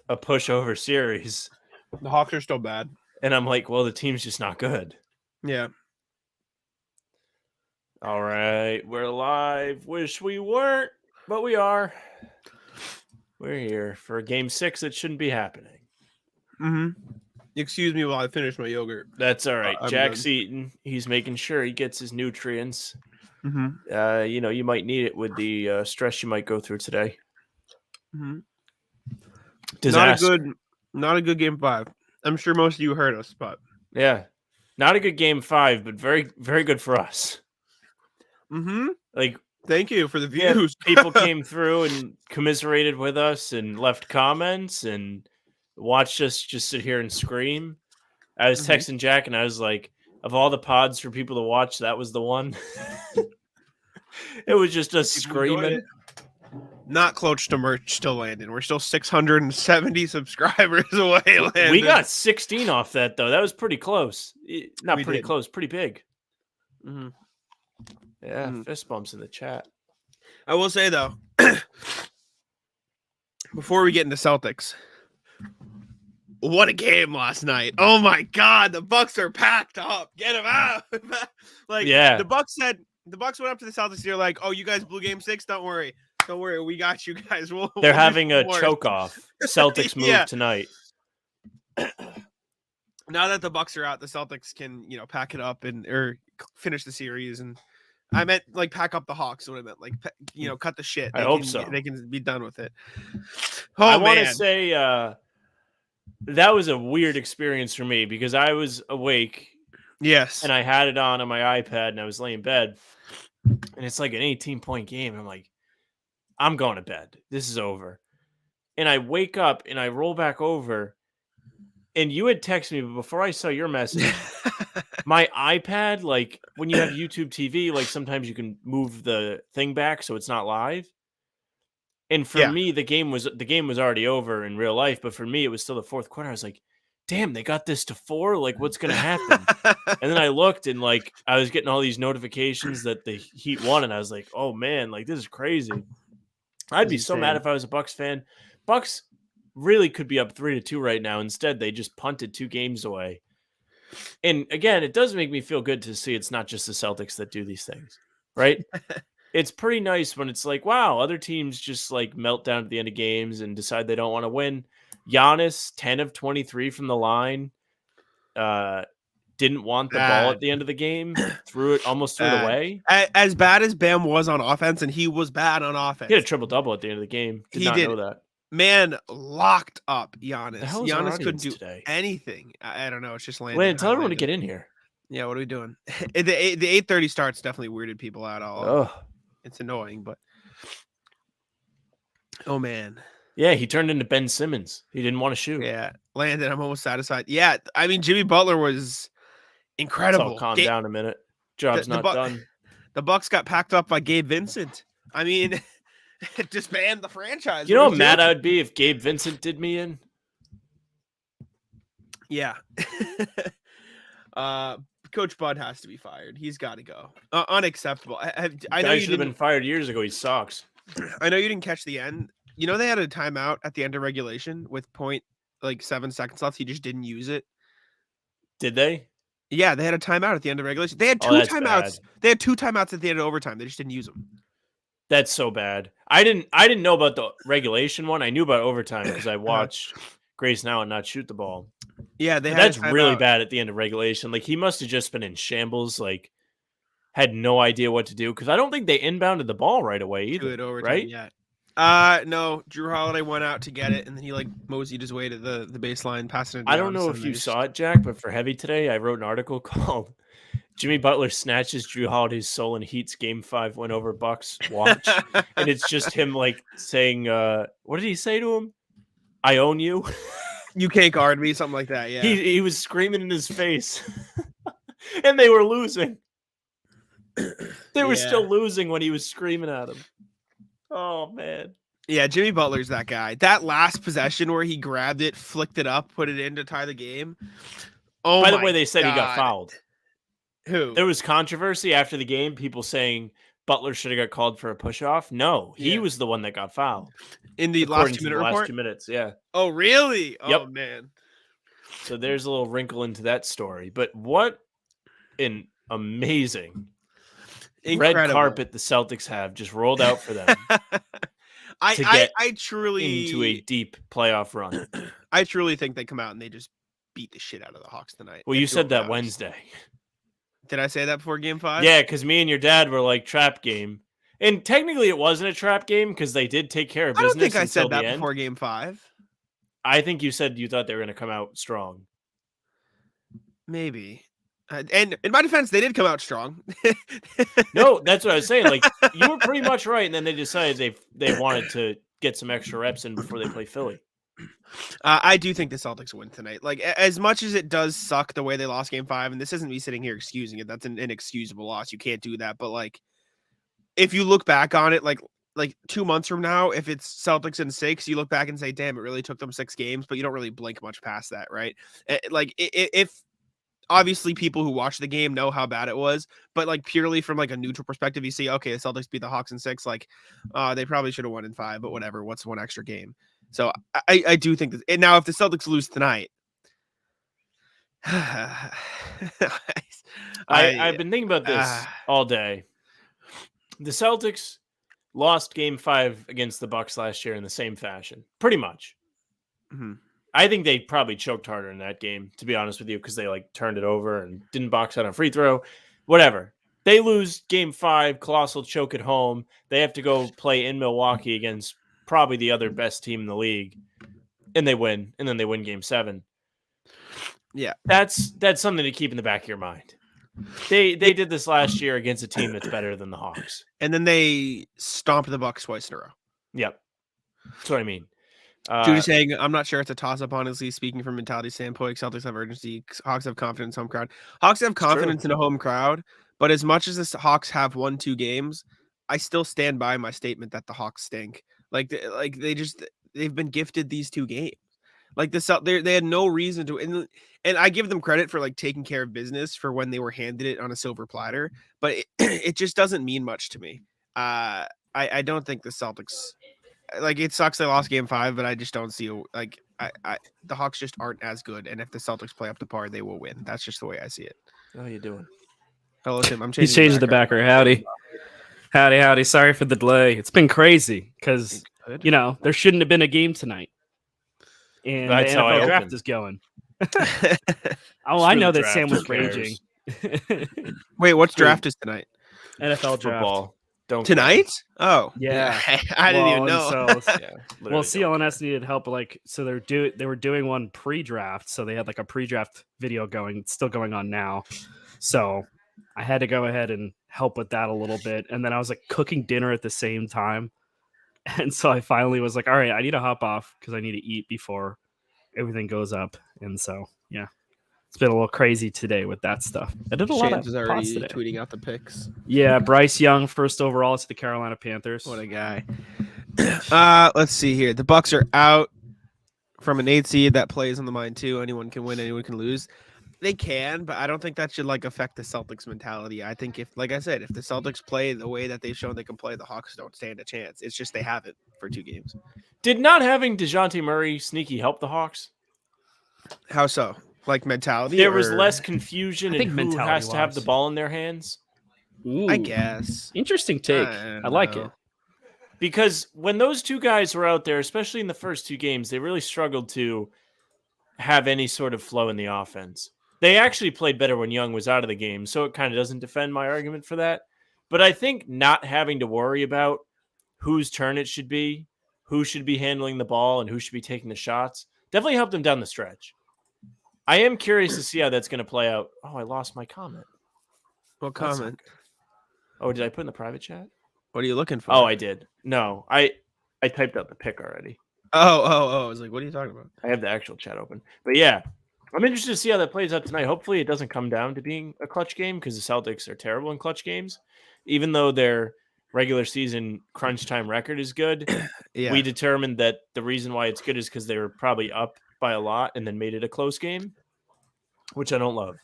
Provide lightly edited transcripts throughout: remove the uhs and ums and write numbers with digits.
a pushover series. The Hawks are still bad. And I'm like, well, the team's just not good. Yeah. All right, we're live. Wish we weren't, but we are. We're here for Game 6. It shouldn't be happening. Mm-hmm. Excuse me while I finish my yogurt. That's all right. I'm Jack's done. eating. He's making sure he gets his nutrients. Mm-hmm. You might need it with the stress you might go through today. Mm-hmm. Disaster. Not a good game 5. I'm sure most of you heard us, but Yeah. Not a good Game 5, but very, very good for us. mm-hmm. Like, thank you for the views. Yeah, people came through and commiserated with us and left comments and watched us just sit here and scream. I was texting Jack and I was like, of all the pods for people to watch, that was the one. It was just us screaming. Not close to merch still landing. We're still 670 subscribers away. Landon. We got 16 off that, though. That was pretty close. Not pretty close, pretty big. Mm-hmm. Yeah, fist bumps in the chat. I will say, though, before we get into Celtics, what a game last night. Oh, my God. The Bucks are packed up. Get them out. The Bucks went up to the Celtics. They're like, oh, you guys blew Game 6? Don't worry. Don't worry. We got you guys. They're having a choke-off. Celtics move tonight. Now that the Bucks are out, the Celtics can, pack it up or finish the series. And I meant pack up the Hawks. What I meant, cut the shit. I hope so. They can be done with it. I want to say that was a weird experience for me because I was awake. Yes. And I had it on my iPad and I was laying in bed. And it's like an 18-point game. And I'm like, I'm going to bed. This is over. And I wake up and I roll back over. And you had texted me, but before I saw your message, my iPad, when you have YouTube TV, sometimes you can move the thing back so it's not live. And for me, the game was already over in real life, but for me, it was still the fourth quarter. I was like, damn, they got this to 4? What's going to happen? And then I looked and I was getting all these notifications that the Heat won. And I was like, oh man, this is crazy. I'd be so mad if I was a Bucks fan. Bucks really could be up 3-2 right now. Instead, they just punted 2 games away. And again, it does make me feel good to see it's not just the Celtics that do these things, right? It's pretty nice when it's wow, other teams just melt down at the end of games and decide they don't want to win. Giannis, 10 of 23 from the line, didn't want the ball at the end of the game, almost threw it away. As bad as Bam was on offense, and he was bad on offense. He had a triple-double at the end of the game. Did not know that. Man, locked up Giannis. Giannis couldn't do today. anything. I don't know. It's just landing. Landon, tell everyone to get in here. Yeah, what are we doing? The 8:30 starts definitely weirded people out. Oh, it's annoying, but oh man. Yeah, he turned into Ben Simmons. He didn't want to shoot. Yeah, Landon, I'm almost satisfied. Yeah, I mean Jimmy Butler was incredible. Calm down a minute. Job's not done. The Bucks got packed up by Gabe Vincent. I mean, it disbanded the franchise. You know how mad I would be if Gabe Vincent did me in? Yeah. Coach Bud has to be fired. He's got to go. Unacceptable. I know you should have been fired years ago. He sucks. I know you didn't catch the end. You know they had a timeout at the end of regulation with 7 seconds left. He just didn't use it. Did they? Yeah, they had a timeout at the end of regulation. They had 2 timeouts. Bad. They had 2 timeouts at the end of overtime. They just didn't use them. That's so bad. I didn't know about the regulation one. I knew about overtime because I watched Grace Now and not shoot the ball. Yeah, that's really bad at the end of regulation. He must have just been in shambles. Had no idea what to do because I don't think they inbounded the ball right away either. Right? Yeah. No. Drew Holiday went out to get it, and then he moseyed his way to the baseline, passing it. I don't know if you saw it, Jack, but for Heavy today, I wrote an article called "Jimmy Butler Snatches Drew Holiday's Soul in Heat's Game 5 Win Over Bucks Watch," and it's just him saying, "What did he say to him? I own you." You can't guard me, something like that. Yeah, he was screaming in his face, and they were losing. They were still losing when he was screaming at him. Oh man, yeah, Jimmy Butler's that guy. That last possession where he grabbed it, flicked it up, put it in to tie the game. Oh, by the way, they said he got fouled. Who? There was controversy after the game. People saying Butler should have got called for a push-off. No, he was the one that got fouled. In the last 2 minute report? Last 2 minutes, yeah. Oh, really? Yep. Oh, man. So there's a little wrinkle into that story. But what an amazing red carpet the Celtics have just rolled out for them. I truly into a deep playoff run. I truly think they come out and they just beat the shit out of the Hawks tonight. Well, you said that Wednesday. Did I say that before Game 5? Yeah, because me and your dad were like, trap game. And technically it wasn't a trap game because they did take care of business. I don't think I said that before Game 5. I think you said you thought they were going to come out strong. Maybe. And in my defense, they did come out strong. No, that's what I was saying. Like, you were pretty much right, and then they decided they wanted to get some extra reps in before they play Philly. I do think the Celtics win tonight. Like, as much as it does suck the way they lost Game 5, and this isn't me sitting here excusing it. That's an inexcusable loss. You can't do that. But, like, if you look back on it, like 2 months from now, if it's Celtics in 6, you look back and say, damn, it really took them 6 games, but you don't really blink much past that, right? Like, if obviously people who watch the game know how bad it was, but like purely from like a neutral perspective, you see, okay, the Celtics beat the Hawks in 6, like they probably should have won in 5, but whatever, what's one extra game? So I do think that, and now if the Celtics lose tonight, I've been thinking about this all day. The Celtics lost Game 5 against the Bucks last year in the same fashion, pretty much. Mm-hmm. I think they probably choked harder in that game, to be honest with you, because they like turned it over and didn't box out on free throw. Whatever. They lose Game 5, colossal choke at home. They have to go play in Milwaukee against probably the other best team in the league, and they win. And then they win Game 7. Yeah, that's something to keep in the back of your mind. They did this last year against a team that's better than the Hawks, and then they stomped the Bucks twice in a row. Yep, that's what I mean. Judy saying, I'm not sure it's a toss-up, honestly. Speaking from mentality standpoint, Celtics have urgency. Hawks have confidence, home crowd. Hawks have confidence in a home crowd, but as much as the Hawks have won 2 games, I still stand by my statement that the Hawks stink. They've been gifted these 2 games. Like they had no reason to, and I give them credit for like taking care of business for when they were handed it on a silver platter, but it just doesn't mean much to me. I don't think the Celtics. Like, it sucks they lost Game 5, but I just don't see the Hawks just aren't as good. And if the Celtics play up to par, they will win. That's just the way I see it. How you doing? Hello, Tim. He's changing the backer. Howdy. Sorry for the delay. It's been crazy because there shouldn't have been a game tonight, and that's the NFL draft is going. I know that Sam was raging. Wait, what's draft is tonight? NFL draft. Football. Tonight? Oh, yeah. I didn't even know. CLNS needed help. Like, so they were doing one pre-draft, so they had like a pre-draft video going. It's still going on now. So I had to go ahead and help with that a little bit, and then I was like cooking dinner at the same time, and so I finally was like, all right, I need to hop off because I need to eat before everything goes up, and so yeah. It's been a little crazy today with that stuff. I did a lot of already today. Tweeting out the picks. Yeah, Bryce Young, first overall to the Carolina Panthers. What a guy. Let's see here. The Bucks are out from an 8 seed that plays on the mind too. Anyone can win, anyone can lose. They can, but I don't think that should like affect the Celtics mentality. I think if the Celtics play the way that they've shown they can play, the Hawks don't stand a chance. It's just they haven't for 2 games. Did not having DeJounte Murray sneaky help the Hawks? How so? Like mentality? There was less confusion in who has to have the ball in their hands. Ooh, I guess. Interesting take. I like it. Because when those 2 guys were out there, especially in the first 2 games, they really struggled to have any sort of flow in the offense. They actually played better when Young was out of the game, so it kind of doesn't defend my argument for that. But I think not having to worry about whose turn it should be, who should be handling the ball, and who should be taking the shots definitely helped them down the stretch. I am curious to see how that's going to play out. Oh, I lost my comment. What comment? Oh, did I put in the private chat? What are you looking for? Oh, I did. No, I typed out the pick already. Oh. I was like, what are you talking about? I have the actual chat open. But yeah, I'm interested to see how that plays out tonight. Hopefully it doesn't come down to being a clutch game because the Celtics are terrible in clutch games. Even though their regular season crunch time record is good, we determined that the reason why it's good is because they were probably up by a lot and then made it a close game, which I don't love.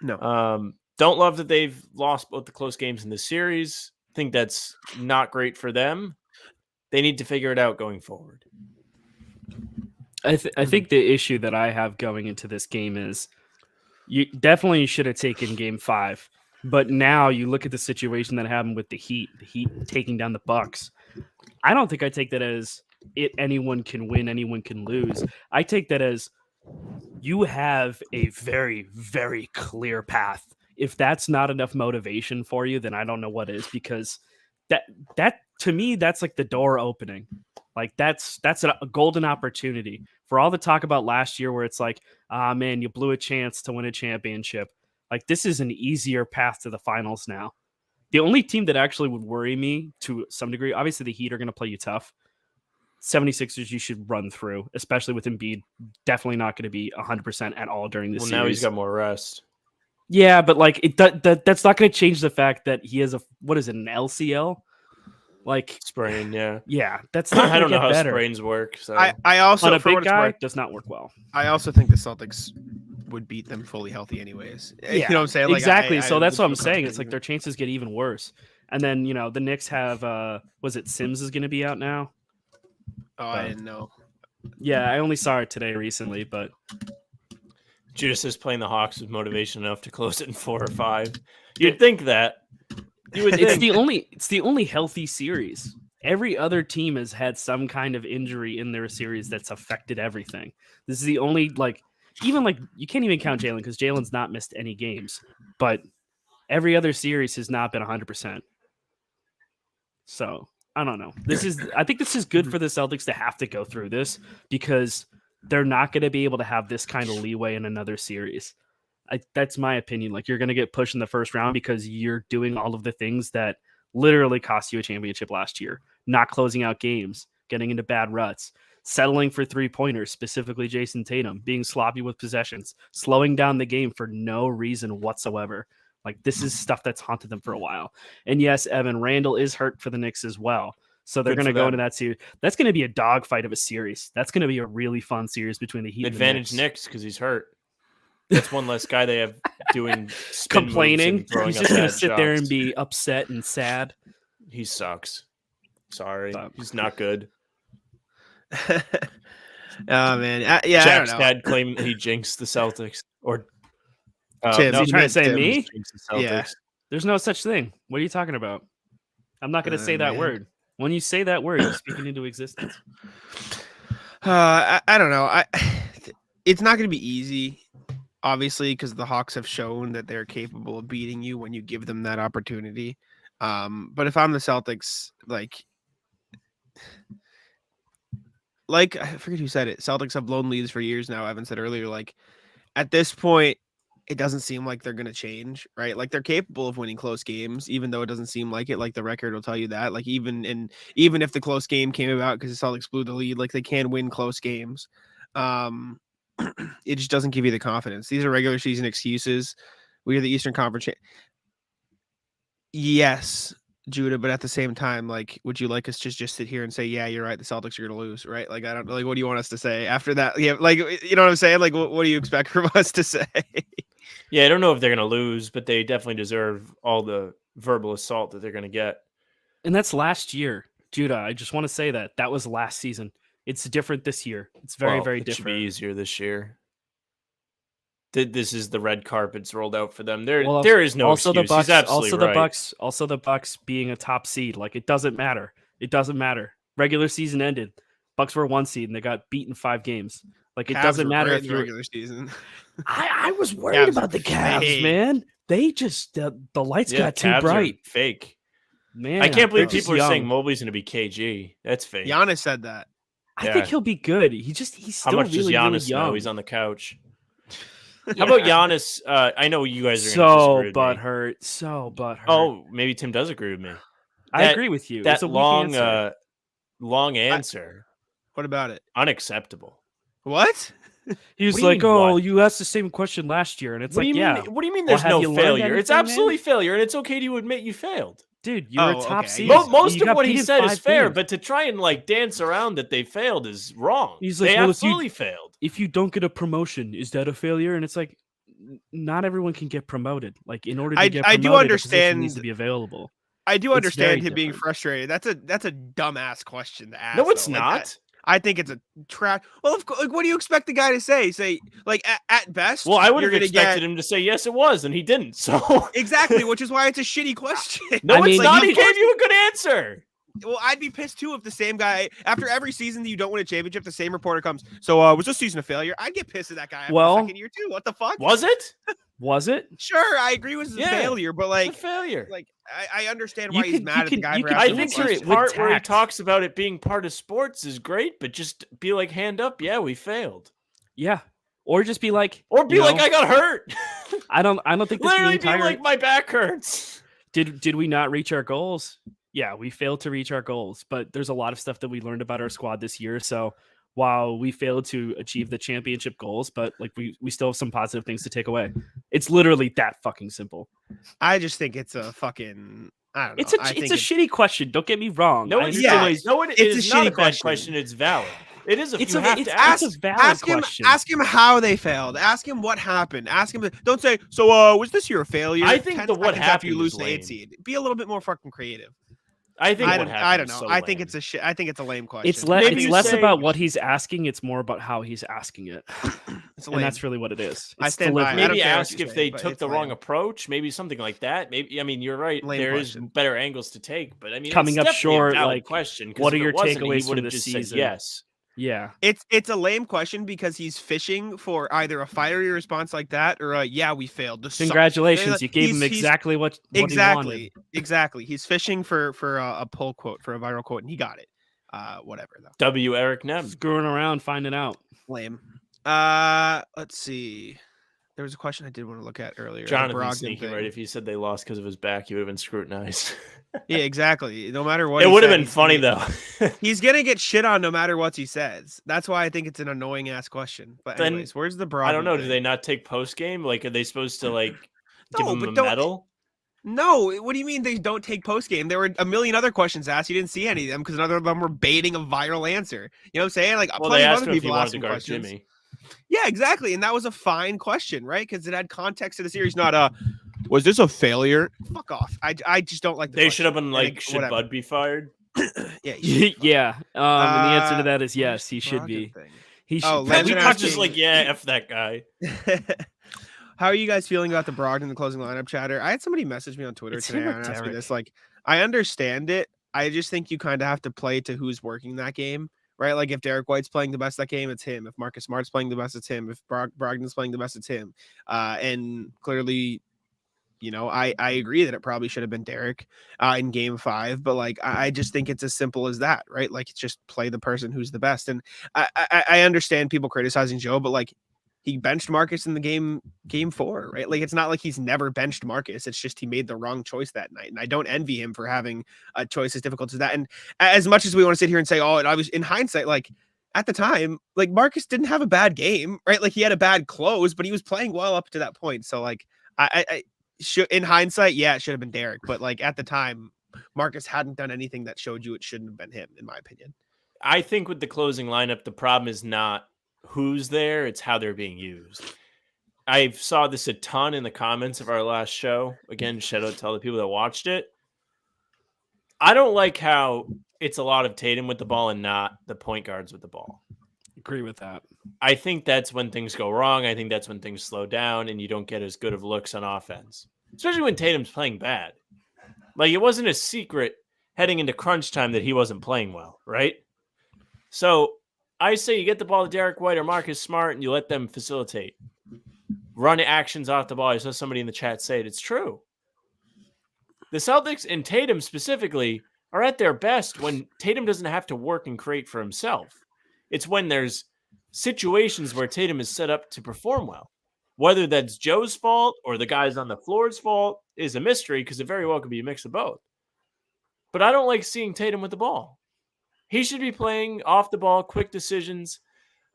No. Don't love that they've lost both the close games in this series. think that's not great for them. They need to figure it out going forward. I think the issue that I have going into this game is you definitely should have taken Game 5, but now you look at the situation that happened with the Heat taking down the Bucks. I don't think I take that as anyone can win, anyone can lose. I take that as you have a very, very clear path. If that's not enough motivation for you, then I don't know what is, because that to me, that's like the door opening. Like that's a golden opportunity for all the talk about last year where it's like, man, you blew a chance to win a championship. Like this is an easier path to the finals now. The only team that actually would worry me to some degree, obviously the Heat are going to play you tough. 76ers you should run through, especially with Embiid. Definitely not going to be 100% at all during this series. Now he's got more rest. Yeah, but like that's not going to change the fact that he has an LCL? Like sprain, yeah. Yeah, that's not I don't know how better. Sprains work. So I also, on a big guy, does not work well. I also think the Celtics would beat them fully healthy anyways. Yeah, you know what I'm saying? Like, exactly. So that's what I'm saying. It's like their chances get even worse. And then, the Knicks have, was it Sims is going to be out now? Oh, I didn't know. Yeah, I only saw it today recently, but Judas is playing the Hawks with motivation enough to close it in 4 or 5. You'd think that. It's the only healthy series. Every other team has had some kind of injury in their series that's affected everything. This is the only you can't even count Jalen because Jalen's not missed any games, but every other series has not been 100%. So I don't know. I think this is good for the Celtics to have to go through this because they're not going to be able to have this kind of leeway in another series. That's my opinion. Like you're going to get pushed in the first round because you're doing all of the things that literally cost you a championship last year. Not closing out games, getting into bad ruts, settling for 3-pointers, specifically Jason Tatum, being sloppy with possessions, slowing down the game for no reason whatsoever. Like this is stuff that's haunted them for a while. And yes, Evan Randall is hurt for the Knicks as well. So they're going to go into that series. That's going to be a dogfight of a series. That's going to be a really fun series between the Heat Advantage and the Knicks because he's hurt. That's one less guy they have doing complaining. He's just going to sit there and shots. be upset and sad. He sucks. Sorry. He's not good. Oh, man. Yeah, Jack's I don't know. dad claimed that he jinxed the Celtics. Or Tim, no, you trying to say Tim me? Yeah. There's no such thing. What are you talking about? I'm not going to say that word. When you say that word, you're speaking into existence. I don't know. It's not going to be easy, obviously, because the Hawks have shown that they're capable of beating you when you give them that opportunity. But if I'm the Celtics, like I forget who said it. Celtics have blown leads for years now. Evan said earlier, like at this point, it doesn't seem like they're going to change, right? Like they're capable of winning close games, even though it doesn't seem like it. Like the record will tell you that. Like even if the close game came about because the Celtics blew the lead, like they can win close games. It just doesn't give you the confidence. These are regular season excuses. We are the Eastern Conference. Yes, Judah, but at the same time, like, would you like us to just sit here and say, yeah, you're right, the Celtics are going to lose, right? Like, I don't like, what do you want us to say after that? Yeah, like, you know what I'm saying? Like, what do you expect from us to say? Yeah, I don't know if they're going to lose, but they definitely deserve all the verbal assault that they're going to get. And that's last year, Judah. I just want to say that was last season. It's different this year. It's very, very different. It should be easier this year. This is the red carpets rolled out for them. There is no also excuse. The Bucks, He's absolutely right. Also the Bucks being a top seed. Like it doesn't matter. It doesn't matter. Regular season ended. Bucks were 1 seed and they got beaten 5 games. Like it doesn't matter if you're regular season. I was worried about the Cavs, man. They just the lights got too Cavs bright. Fake. Man, I can't believe people are saying Mobley's going to be KG. That's fake. Giannis said that. I think he'll be good. He's still How much really, does Giannis really young. know? He's on the couch. How about Giannis? I know you guys are so butthurt. So butthurt. Oh, maybe Tim does agree with me. I agree with you. That it's a long answer. What about it? Unacceptable. What? He was like, "Oh, you asked the same question last year," and it's what like, "Yeah, what do you mean? There's no failure? It's absolutely failure, and it's okay to admit you failed." Dude, you're a top seed. Most of what he said is fair, but to try and like dance around that they failed is wrong. He's like, they absolutely failed. If you don't get a promotion, is that a failure? And it's like, not everyone can get promoted. Like in order to get promoted, I do understand needs to be available. I do understand him being frustrated. That's a dumbass question to ask. No, it's though. not. I think it's a trap. Well, what do you expect the guy to say? Say, like, at best. Well, I would have expected him to say yes, it was, and he didn't. So exactly, which is why it's a shitty question. No, it's not. He gave you a good answer. Well, I'd be pissed too if the same guy, after every season that you don't win a championship, the same reporter comes. So, was this season a failure? I'd get pissed at that guy after the second year too. What the fuck? Was it? Was it? Sure, I agree. It was a failure, but like it's a failure. Like I understand why he's mad at the guy. I think the part where he talks about it being part of sports is great, but just be like, hand up, yeah, we failed. Yeah, or just be like, I got hurt. I don't think this literally be like my back hurts. Did we not reach our goals? Yeah, we failed to reach our goals, but there's a lot of stuff that we learned about our squad this year. So while we failed to achieve the championship goals, but like we still have some positive things to take away. It's literally that fucking simple. I just think it's a fucking, I don't know. It's a shitty question. Don't get me wrong. No, it's a shitty question. It's valid. It is. It's a valid question. Ask him how they failed. Ask him what happened. Ask him. Don't say, so was this year a failure? I think the what happened you lose is the 8th seed. Be a little bit more fucking creative. I think I don't know. I think it's a lame question. It's less about what he's asking. It's more about how he's asking it. And that's really what it is. I stand by. Maybe ask if they took the wrong approach. Maybe something like that. Maybe you're right. There is better angles to take. But I mean, coming up short, like question. What are your takeaways from the season? Yes. Yeah, it's a lame question because he's fishing for either a fiery response like that or we failed. Congratulations, you gave him exactly what he wanted. Exactly. He's fishing for a pull quote, for a viral quote, and he got it. Whatever though. W. Eric Nem screwing around, finding out. Lame. Let's see. There was a question I did want to look at earlier. Jonathan sneaking right. If he said they lost because of his back, he would have been scrutinized. Yeah, exactly. No matter what, it would have been funny though. He's gonna get shit on no matter what he says. That's why I think it's an annoying ass question. But anyways, where's the Brogdon? I don't know. Do they not take post game? Like, are they supposed to give him a medal? No. What do you mean they don't take post game? There were a million other questions asked. You didn't see any of them because none of them were baiting a viral answer. You know what I'm saying? Like, plenty of other people asking questions. Jimmy. Yeah, exactly. And that was a fine question, right? Because it had context to the series, not was this a failure? Fuck off. I just don't like the They should have been like, should whatever. Bud be fired? Yeah. And the answer to that is yes, he should be. He should. We not just F that guy. How are you guys feeling about the Brogdon, the closing lineup chatter? I had somebody message me on Twitter today and ask me this. Like, I understand it. I just think you kind of have to play to who's working that game. Right, like if Derek White's playing the best that game, it's him. If Marcus Smart's playing the best, it's him. If Brogdon's playing the best, it's him. And clearly, I agree that it probably should have been Derek in Game 5. But like, I just think it's as simple as that, right? Like, it's just play the person who's the best. And I understand people criticizing Joe, but like, he benched Marcus in the game 4, right? Like, it's not like he's never benched Marcus. It's just he made the wrong choice that night. And I don't envy him for having a choice as difficult as that. And as much as we want to sit here and say, I was in hindsight, like at the time, like Marcus didn't have a bad game, right? Like he had a bad close, but he was playing well up to that point. So like I should, in hindsight, it should have been Derek. But like at the time, Marcus hadn't done anything that showed you it shouldn't have been him, in my opinion. I think with the closing lineup, the problem is not who's there, it's how they're being used. I saw this a ton in the comments of our last show. Again, shout out to all the people that watched it. I don't like how it's a lot of Tatum with the ball and not the point guards with the ball. Agree with that. I think that's when things go wrong. I think that's when things slow down and you don't get as good of looks on offense, especially when Tatum's playing bad. Like, it wasn't a secret heading into crunch time that he wasn't playing well, right? So I say you get the ball to Derek White or Marcus Smart and you let them facilitate. Run actions off the ball. I saw somebody in the chat say it. It's true. The Celtics and Tatum specifically are at their best when Tatum doesn't have to work and create for himself. It's when there's situations where Tatum is set up to perform well. Whether that's Joe's fault or the guys on the floor's fault is a mystery because it very well could be a mix of both. But I don't like seeing Tatum with the ball. He should be playing off the ball, quick decisions.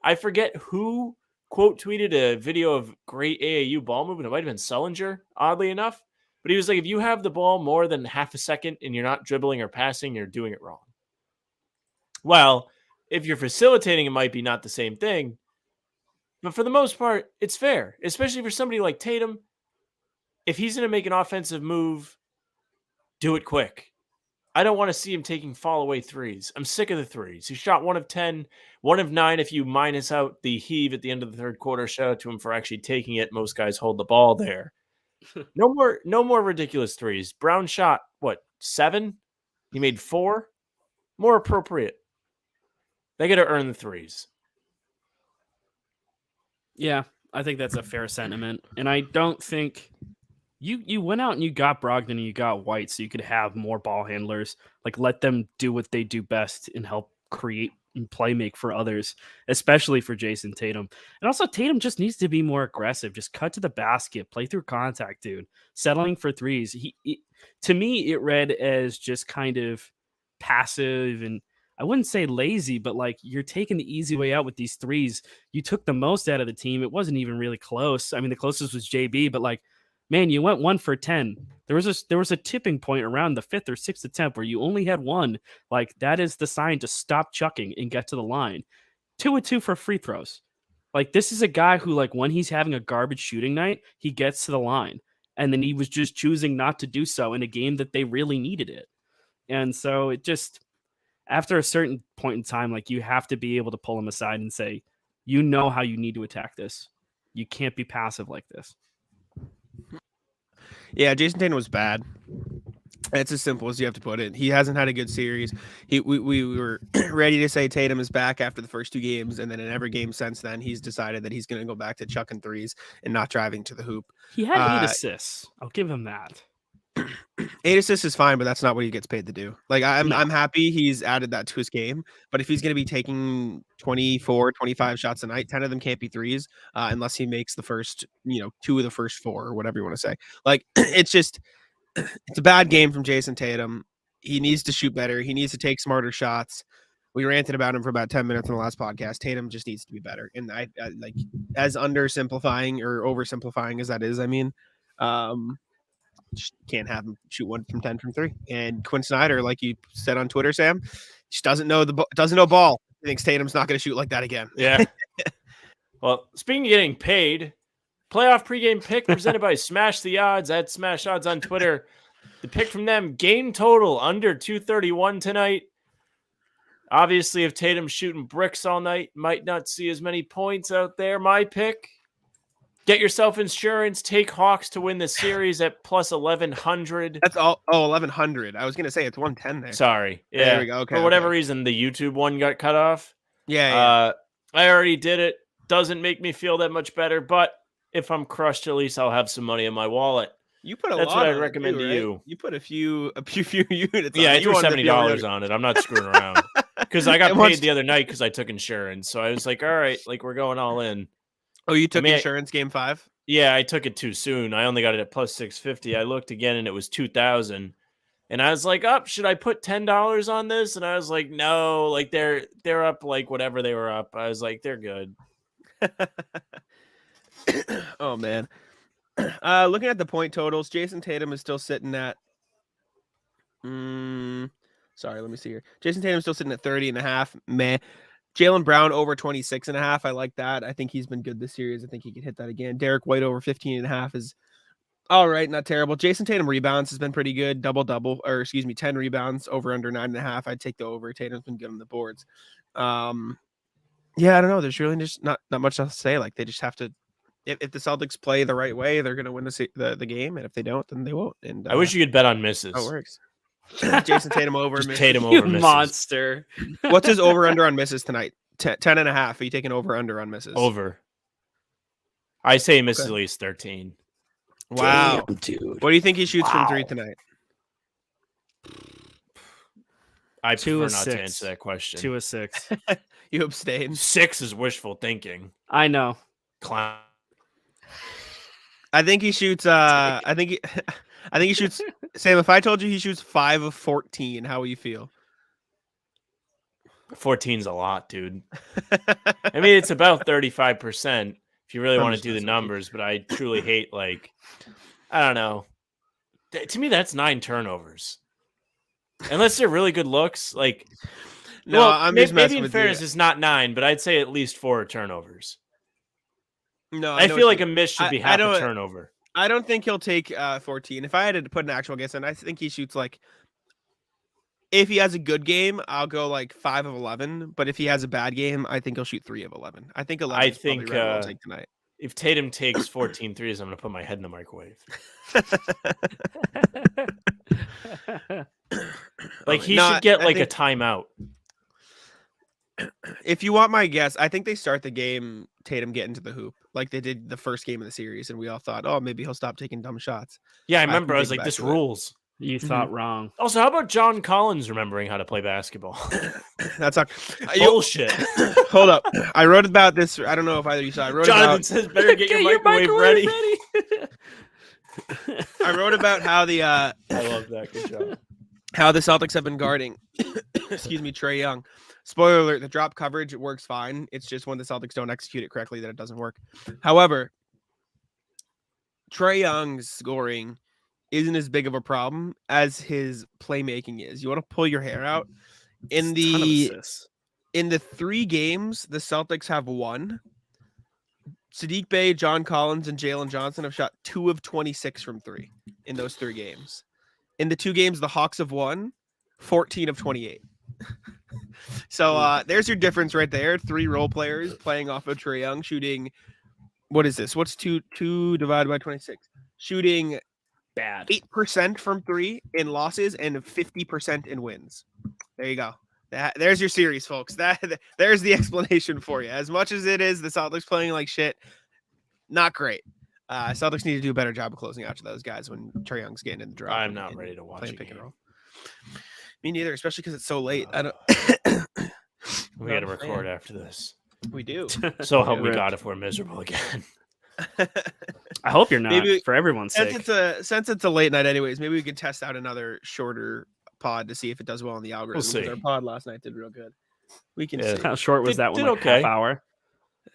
I forget who quote tweeted a video of great AAU ball movement. It might have been Sullinger, oddly enough. But he was like, if you have the ball more than half a second and you're not dribbling or passing, you're doing it wrong. Well, if you're facilitating, it might be not the same thing. But for the most part, it's fair, especially for somebody like Tatum. If he's going to make an offensive move, do it quick. I don't want to see him taking fall-away threes. I'm sick of the threes. He shot 1 of 10, 1 of 9 if you minus out the heave at the end of the third quarter. Shout out to him for actually taking it. Most guys hold the ball there. No more ridiculous threes. Brown shot, 7? He made 4? More appropriate. They got to earn the threes. Yeah, I think that's a fair sentiment. And I don't think you went out and you got Brogdon and you got White so you could have more ball handlers. Like, let them do what they do best and help create and play make for others, especially for Jason Tatum. And also, Tatum just needs to be more aggressive. Just cut to the basket, play through contact, dude. Settling for threes. To me, it read as just kind of passive, and I wouldn't say lazy, but like, you're taking the easy way out with these threes. You took the most out of the team. It wasn't even really close. I mean, the closest was JB, but like, man, you went 1 for 10. There was a tipping point around the 5th or 6th attempt where you only had 1. Like, that is the sign to stop chucking and get to the line. 2 of 2 for free throws. Like, this is a guy who, like, when he's having a garbage shooting night, he gets to the line. And then he was just choosing not to do so in a game that they really needed it. And so it just, after a certain point in time, like, you have to be able to pull him aside and say, you know how you need to attack this. You can't be passive like this. Yeah, Jason Tatum was bad. It's as simple as you have to put it. He hasn't had a good series. We were ready to say Tatum is back after the first 2 games, and then in every game since then, he's decided that he's going to go back to chucking threes and not driving to the hoop. He had 8 assists. I'll give him that. 8 assists is fine, but that's not what he gets paid to do. Like, I'm happy he's added that to his game, but if he's going to be taking 24, 25 shots a night, 10 of them can't be threes unless he makes the first, 2 of the first 4 or whatever you want to say. Like, it's a bad game from Jason Tatum. He needs to shoot better. He needs to take smarter shots. We ranted about him for about 10 minutes in the last podcast. Tatum just needs to be better. And I like, as undersimplifying or oversimplifying as that is, I mean, just can't have him shoot 1 from 10 from 3. And Quinn Snyder, like you said on Twitter, Sam, just doesn't know ball. He thinks Tatum's not going to shoot like that again. Yeah. Well, speaking of getting paid, playoff pregame pick presented by Smash the Odds at Smash Odds on Twitter. The pick from them, game total under 231 tonight. Obviously, if Tatum's shooting bricks all night, might not see as many points out there. My pick. Get yourself insurance. Take Hawks to win the series at plus 1,100. That's all. Oh, 1,100. I was going to say it's 110 there. Sorry. Yeah. There we go. Okay. For whatever reason, the YouTube one got cut off. Yeah. I already did it. Doesn't make me feel that much better, but if I'm crushed, at least I'll have some money in my wallet. You put That's what I'd recommend to you. You put a few units. Yeah, I threw $70 on it. I'm not screwing around because I got paid the other night because I took insurance. So I was like, all right, like, we're going all in. Oh, you took insurance game 5? Yeah, I took it too soon. I only got it at plus 650. I looked again and it was 2,000. And I was like, should I put $10 on this? And I was like, no, like they're up like whatever they were up. I was like, they're good. Oh man. Looking at the point totals, Jason Tatum is still sitting at sorry, let me see here. Jason Tatum is still sitting at 30.5. Meh. Jaylen Brown over 26.5. I like that. I think he's been good this series. I think he could hit that again. Derek White over 15.5 is all right, not terrible. Jason Tatum rebounds has been pretty good. 10 rebounds, over under 9.5. I'd take the over. Tatum's been good on the boards. Yeah, I don't know. There's really just not much else to say. Like, they just have to. If the Celtics play the right way, they're going to win the game, and if they don't, then they won't. And I wish you could bet on misses. How it works. Jason Tatum over. Just Tatum over misses. Monster. What's his over under on misses tonight? 10.5. Are you taking over under on misses? Over. I say he misses at least 13. Wow, damn, dude. What do you think he shoots from 3 tonight? I prefer not to answer that question. 2 of 6. You abstain. 6 is wishful thinking. I know. Clown. I think he shoots. I think he shoots. Sam, if I told you he shoots 5 of 14, how will you feel? 14's a lot, dude. I mean, it's about 35% if you really want to do the numbers, but I truly hate, like, I don't know. To me, that's 9 turnovers. Unless they're really good looks, like, no, well, I'm just maybe in fairness, it's not 9, but I'd say at least 4 turnovers. No, I feel like a miss should be half a turnover. I don't think he'll take 14. If I had to put an actual guess in, I think he shoots like If he has a good game, I'll go like 5 of 11. But if he has a bad game, I think he'll shoot 3 of 11. I think 11 is probably right I'll take tonight. If Tatum takes 14 threes, I'm going to put my head in the microwave. Like, he should get like a timeout. If you want my guess, I think they start the game Tatum getting to the hoop like they did the first game of the series, and we all thought, oh, maybe he'll stop taking dumb shots. Yeah, I remember. I was like, this rules. You thought wrong. Also, how about John Collins remembering how to play basketball? That's bullshit. Hold up. I wrote about this. I don't know if either of you saw. Jonathan says, better get your microwave ready. I wrote about how the I love that. Good job. How the Celtics have been guarding, Trae Young. Spoiler alert, the drop coverage works fine. It's just when the Celtics don't execute it correctly that it doesn't work. However, Trae Young's scoring isn't as big of a problem as his playmaking is. You want to pull your hair out. In the 3 games the Celtics have won, Saddiq Bey, John Collins, and Jalen Johnson have shot 2 of 26 from 3 in those 3 games. In the 2 games the Hawks have won, 14 of 28. So there's your difference right there. 3 role players playing off of Trae Young, shooting. What is this? What's 2 divided by 26? Shooting bad 8% from 3 in losses and 50% in wins. There you go. There's your series, folks. There's the explanation for you. As much as it is the Celtics playing like shit, not great. Celtics need to do a better job of closing out to those guys when Trae Young's getting in the drop. I'm not ready to watch pick and roll. Me neither, especially because it's so late. I don't. We got to record after this. We do. So help me God if we're miserable again. I hope you're not. For everyone's sake. Since it's a late night, anyways, maybe we could test out another shorter pod to see if it does well in the algorithm. We'll see. Our pod last night did real good. We can see. How short was that one? Like half hour?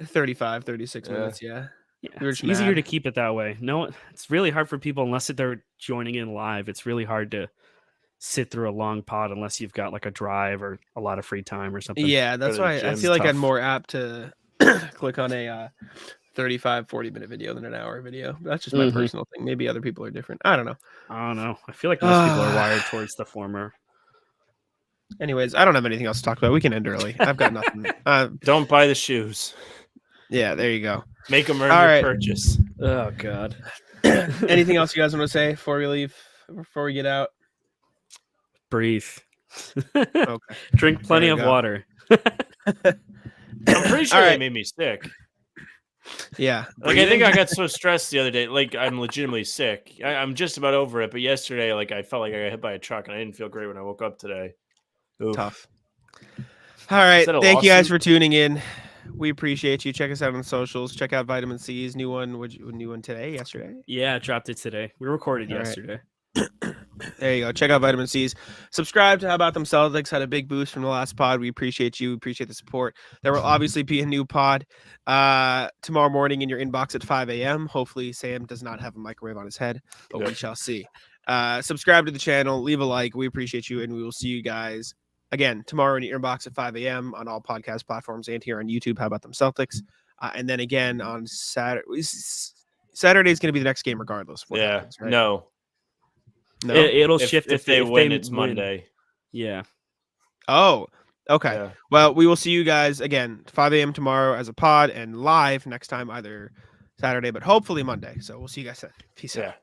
35, 36 minutes. Yeah. It's easier to keep it that way. No, it's really hard for people unless they're joining in live. It's really hard to sit through a long pod unless you've got like a drive or a lot of free time or something. Yeah, that's why I feel like I'm more apt to click on a 35-40 minute video than an hour video. That's just my personal thing. Maybe other people are different. I don't know. I feel like most people are wired towards the former. Anyways, I don't have anything else to talk about. We can end early. I've got nothing. Don't buy the shoes. Yeah, there you go. Make them earn your purchase. Oh God. Anything else you guys want to say before we leave? Before we get out? Breathe. Okay. Drink plenty of water. I'm pretty sure they made me sick. Yeah. Like, I think I got so stressed the other day. Like, I'm legitimately sick. I'm just about over it. But yesterday, like, I felt like I got hit by a truck, and I didn't feel great when I woke up today. Oof. Tough. All right. Thank you guys for tuning in. We appreciate you. Check us out on socials. Check out Vitamin C's new one. New one yesterday? Yeah, I dropped it today. We recorded yesterday. There you go. Check out Vitamin C's. Subscribe to How About Them Celtics. Had a big boost from the last pod. We appreciate you. Appreciate the support. There will obviously be a new pod tomorrow morning in your inbox at 5 a.m. Hopefully Sam does not have a microwave on his head, but we shall see. Subscribe to the channel. Leave a like. We appreciate you, and we will see you guys again tomorrow in your inbox at 5 a.m. on all podcast platforms and here on YouTube. How About Them Celtics? And then again on Saturday. Saturday is going to be the next game regardless. Happens, right? No. It'll shift if they win. It's Monday. Yeah. Oh, okay. Yeah. Well, we will see you guys again 5 a.m. tomorrow as a pod and live next time, either Saturday, but hopefully Monday. So we'll see you guys then. Peace out.